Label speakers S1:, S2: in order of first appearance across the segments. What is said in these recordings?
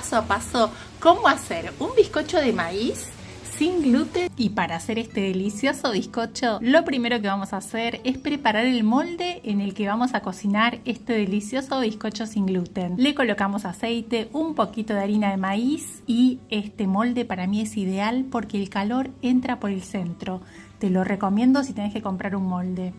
S1: paso a paso cómo hacer un bizcocho de maíz sin gluten. Y para hacer este delicioso bizcocho, lo primero que vamos a hacer es preparar el molde en el que vamos a cocinar este delicioso bizcocho sin gluten. Le colocamos aceite, un poquito de harina de maíz y este molde para mí es ideal porque el calor entra por el centro. Te lo recomiendo si tenés que comprar un molde.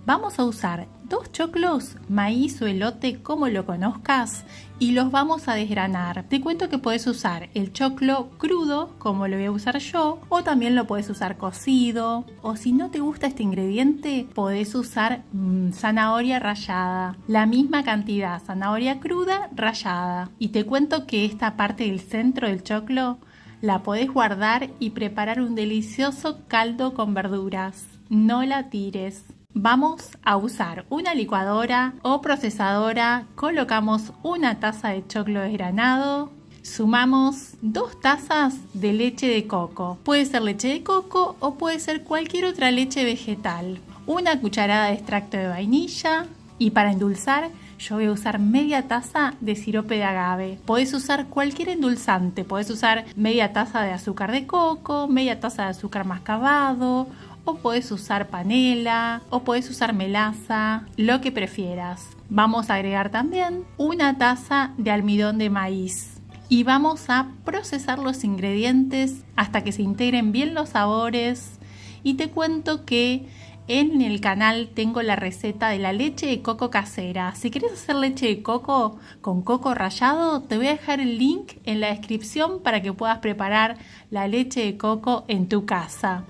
S1: Vamos a usar 2 choclos, maíz o elote como lo conozcas, y los vamos a desgranar. Te cuento que puedes usar el choclo crudo como lo voy a usar yo, o también lo puedes usar cocido, o si no te gusta este ingrediente podés usar zanahoria rallada, la misma cantidad, zanahoria cruda rallada. Y te cuento que esta parte del centro del choclo la podés guardar y preparar un delicioso caldo con verduras. No la tires. Vamos a usar una licuadora o procesadora, colocamos una taza de choclo desgranado, sumamos 2 tazas de leche de coco. Puede ser leche de coco o puede ser cualquier otra leche vegetal. Una cucharada de extracto de vainilla y para endulzar yo voy a usar media taza de sirope de agave. Podés usar cualquier endulzante, podés usar media taza de azúcar de coco, media taza de azúcar mascabado, o puedes usar panela, o puedes usar melaza, lo que prefieras. Vamos a agregar también una taza de almidón de maíz y vamos a procesar los ingredientes hasta que se integren bien los sabores. Y te cuento que en el canal tengo la receta de la leche de coco casera. Si quieres hacer leche de coco con coco rallado, te voy a dejar el link en la descripción para que puedas preparar la leche de coco en tu casa.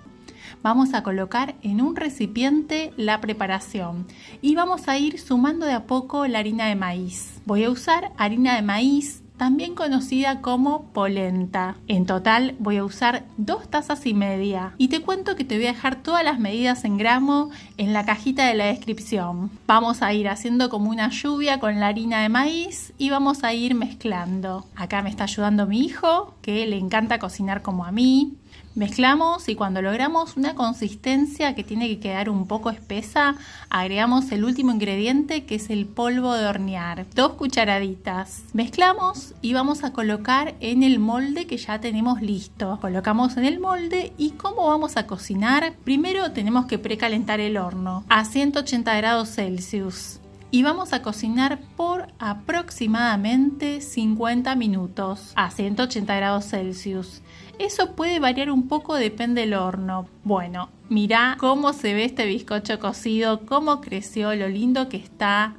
S1: Vamos a colocar en un recipiente la preparación y vamos a ir sumando de a poco la harina de maíz. Voy a usar harina de maíz, también conocida como polenta. En total voy a usar 2 tazas y media. Y te cuento que te voy a dejar todas las medidas en gramo en la cajita de la descripción. Vamos a ir haciendo como una lluvia con la harina de maíz y vamos a ir mezclando. Acá me está ayudando mi hijo, que le encanta cocinar como a mí. Mezclamos y cuando logramos una consistencia que tiene que quedar un poco espesa, agregamos el último ingrediente que es el polvo de hornear, 2 cucharaditas. Mezclamos y vamos a colocar en el molde que ya tenemos listo. Colocamos en el molde y ¿cómo vamos a cocinar? Primero tenemos que precalentar el horno a 180 grados Celsius. Y vamos a cocinar por aproximadamente 50 minutos a 180 grados Celsius. Eso puede variar un poco, depende del horno. Bueno, mirá cómo se ve este bizcocho cocido, cómo creció, lo lindo que está.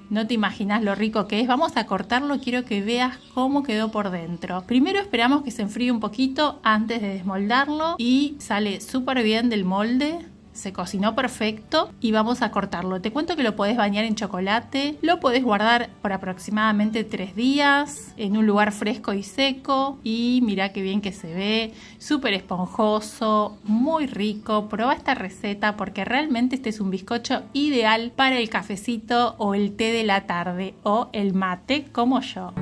S1: No te imaginas lo rico que es. Vamos a cortarlo, quiero que veas cómo quedó por dentro. Primero esperamos que se enfríe un poquito antes de desmoldarlo y sale súper bien del molde. Se cocinó perfecto y vamos a cortarlo. Te cuento que lo podés bañar en chocolate, lo podés guardar por aproximadamente 3 días en un lugar fresco y seco y mirá qué bien que se ve, súper esponjoso, muy rico. Probá esta receta porque realmente este es un bizcocho ideal para el cafecito o el té de la tarde o el mate como yo.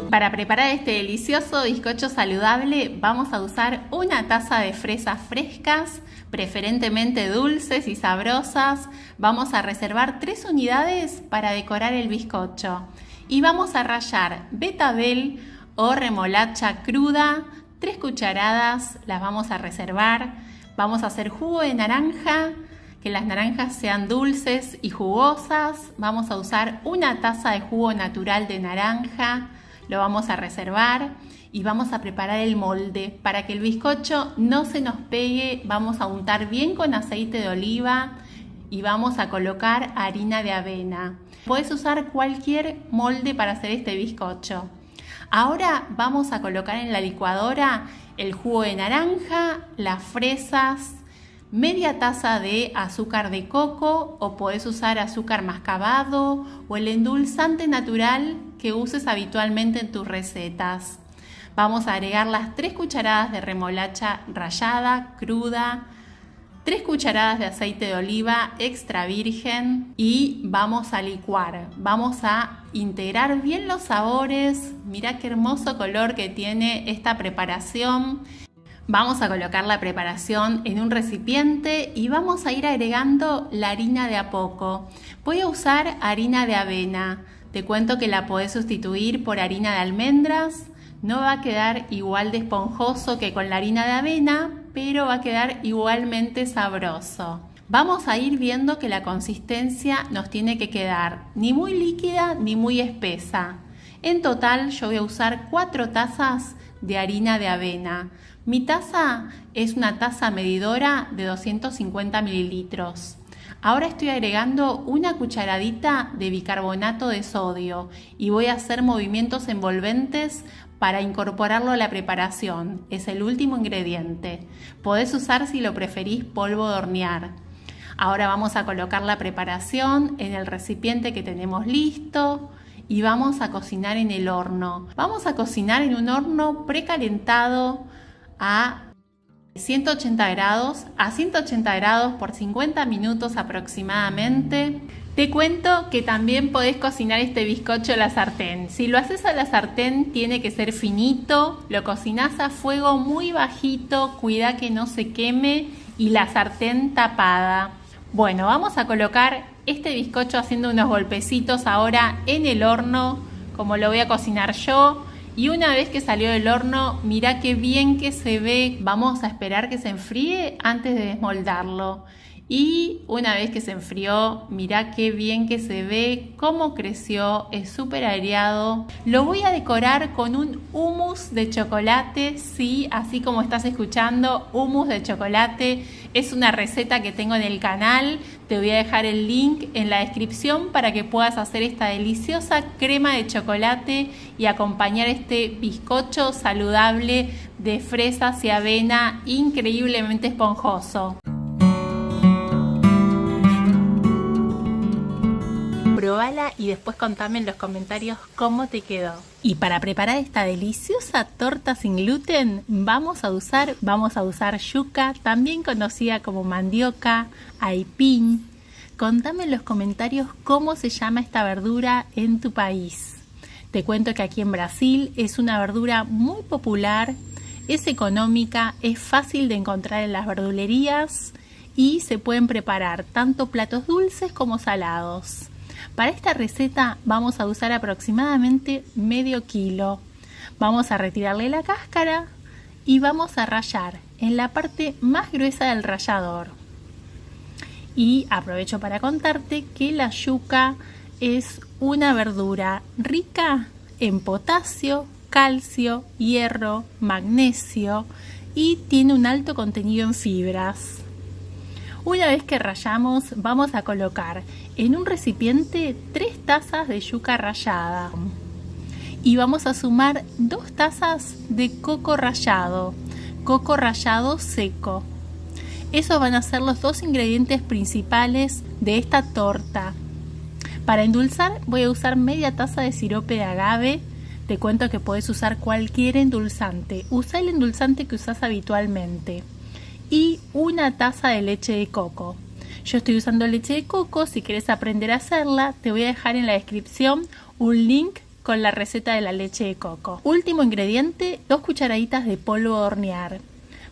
S1: Para preparar este delicioso bizcocho saludable vamos a usar una taza de fresas frescas, preferentemente dulces y sabrosas. Vamos a reservar 3 unidades para decorar el bizcocho. Y vamos a rallar betabel o remolacha cruda, 3 cucharadas, las vamos a reservar. Vamos a hacer jugo de naranja, que las naranjas sean dulces y jugosas. Vamos a usar una taza de jugo natural de naranja. Lo vamos a reservar y vamos a preparar el molde. Para que el bizcocho no se nos pegue, vamos a untar bien con aceite de oliva y vamos a colocar harina de avena. Puedes usar cualquier molde para hacer este bizcocho. Ahora vamos a colocar en la licuadora el jugo de naranja, las fresas, media taza de azúcar de coco o podés usar azúcar mascabado o el endulzante natural que uses habitualmente en tus recetas. Vamos a agregar las 3 cucharadas de remolacha rallada, cruda, 3 cucharadas de aceite de oliva extra virgen y vamos a licuar. Vamos a integrar bien los sabores. Mirá qué hermoso color que tiene esta preparación. Vamos a colocar la preparación en un recipiente y vamos a ir agregando la harina de a poco. Voy a usar harina de avena. Te cuento que la podés sustituir por harina de almendras. No va a quedar igual de esponjoso que con la harina de avena, pero va a quedar igualmente sabroso. Vamos a ir viendo que la consistencia nos tiene que quedar ni muy líquida ni muy espesa. En total yo voy a usar 4 tazas de harina de avena. Mi taza es una taza medidora de 250 mililitros. Ahora estoy agregando una cucharadita de bicarbonato de sodio y voy a hacer movimientos envolventes para incorporarlo a la preparación. Es el último ingrediente. Podés usar, si lo preferís, polvo de hornear. Ahora vamos a colocar la preparación en el recipiente que tenemos listo y vamos a cocinar en el horno. Vamos a cocinar en un horno precalentado a 180 grados por 50 minutos aproximadamente. Te cuento que también podés cocinar este bizcocho a la sartén. Si lo haces a la sartén tiene que ser finito, lo cocinás a fuego muy bajito, cuida que no se queme y la sartén tapada. Bueno, vamos a colocar este bizcocho haciendo unos golpecitos ahora en el horno, como lo voy a cocinar yo. Y una vez que salió del horno, mira qué bien que se ve. Vamos a esperar que se enfríe antes de desmoldarlo. Y una vez que se enfrió, mira qué bien que se ve, cómo creció, es súper aireado. Lo voy a decorar con un hummus de chocolate, sí, así como estás escuchando, hummus de chocolate. Es una receta que tengo en el canal, te voy a dejar el link en la descripción para que puedas hacer esta deliciosa crema de chocolate y acompañar este bizcocho saludable de fresas y avena increíblemente esponjoso. Probala y después contame en los comentarios cómo te quedó. Y para preparar esta deliciosa torta sin gluten vamos a usar yuca, también conocida como mandioca, aipín. Contame en los comentarios cómo se llama esta verdura en tu país. Te cuento que aquí en Brasil es una verdura muy popular, es económica, es fácil de encontrar en las verdulerías y se pueden preparar tanto platos dulces como salados. Para esta receta vamos a usar aproximadamente medio kilo. Vamos a retirarle la cáscara y vamos a rallar en la parte más gruesa del rallador. Y aprovecho para contarte que la yuca es una verdura rica en potasio, calcio, hierro, magnesio y tiene un alto contenido en fibras. Una vez que rallamos, vamos a colocar en un recipiente 3 tazas de yuca rallada y vamos a sumar 2 tazas de coco rallado seco. Esos van a ser los 2 ingredientes principales de esta torta. Para endulzar voy a usar media taza de sirope de agave. Te cuento que podés usar cualquier endulzante. Usa el endulzante que usás habitualmente. Y 1 taza de leche de coco. Yo estoy usando leche de coco, si quieres aprender a hacerla, te voy a dejar en la descripción un link con la receta de la leche de coco. Último ingrediente, 2 cucharaditas de polvo de hornear.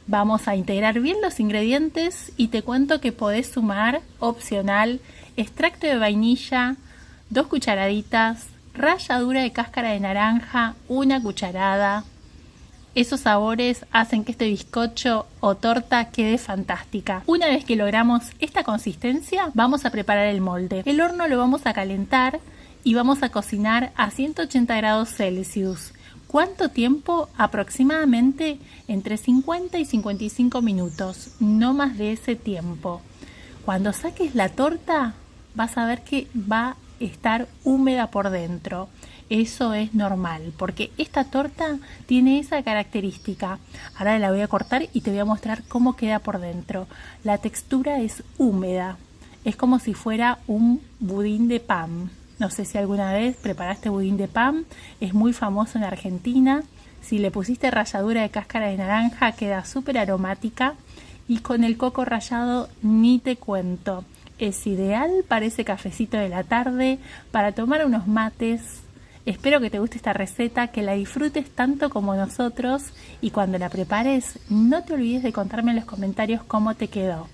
S1: Vamos a integrar bien los ingredientes y te cuento que podés sumar, opcional, extracto de vainilla, 2 cucharaditas, ralladura de cáscara de naranja, 1 cucharada. Esos sabores hacen que este bizcocho o torta quede fantástica. Una vez que logramos esta consistencia, vamos a preparar el molde. El horno lo vamos a calentar y vamos a cocinar a 180 grados Celsius. ¿Cuánto tiempo? Aproximadamente entre 50 y 55 minutos, no más de ese tiempo. Cuando saques la torta, vas a ver que va a estar húmeda por dentro. Eso es normal, porque esta torta tiene esa característica. Ahora la voy a cortar y te voy a mostrar cómo queda por dentro. La textura es húmeda, es como si fuera un budín de pan. No sé si alguna vez preparaste budín de pan, es muy famoso en Argentina. Si le pusiste ralladura de cáscara de naranja, queda súper aromática. Y con el coco rallado ni te cuento. Es ideal para ese cafecito de la tarde, para tomar unos mates. Espero que te guste esta receta, que la disfrutes tanto como nosotros y cuando la prepares no te olvides de contarme en los comentarios cómo te quedó.